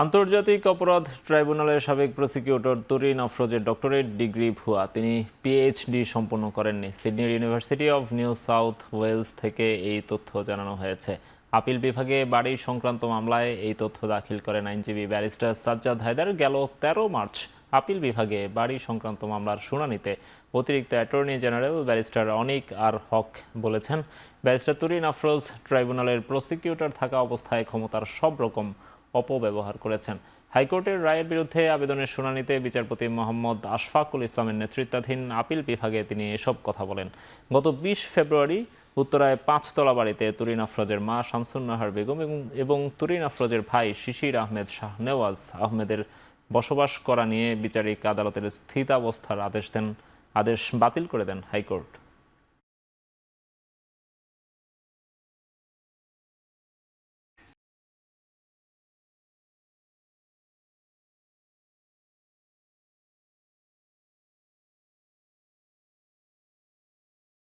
আন্তর্জাতিক অপরাধ ট্রাইব্যুনালের সাবেক প্রসিকিউটর তুরিন আফরোজের ডক্টরেট ডিগ্রি ভুয়া। তিনি পিএইচডি সম্পন্ন করেননি। সিডনির university of New South Wales থেকে এই তথ্য জানানো হয়েছে। আপিল বিভাগে বাড়ি সংক্রান্ত মামলায় এই তথ্য দাখিল করেন আইনজীবী ব্যারিস্টার সাজ্জাদ হায়দার। গেল ১৩ মার্চ আপিল বিভাগে বাড়ি সংক্রান্ত মামলার শুনানিতে অতিরিক্ত অ্যাটর্নি জেনারেল ব্যারিস্টার অনিক আর হক বলেছেন, ব্যারিস্টার তুরিন আফরোজ ট্রাইব্যুনালের প্রসিকিউটর থাকা অবস্থায় ক্ষমতার সব রকম অপব্যবহার করেছেন। হাইকোর্টের রায়ের বিরুদ্ধে আবেদনের শুনানিতে বিচারপতি মোহাম্মদ আশফাকুল ইসলামের নেতৃত্বাধীন আপিল বিভাগে তিনি এসব কথা বলেন। গত ২০ ফেব্রুয়ারি উত্তরায় ৫তলা বাড়িতে তুরিন আফরোজের মা শামসুন নাহার বেগম এবং তুরিন আফরোজের ভাই শিশির আহমেদ শাহনেওয়াজ আহমেদের বসবাস করা নিয়ে বিচারিক আদালতের স্থিতাবস্থার আদেশ বাতিল করে দেন হাইকোর্ট।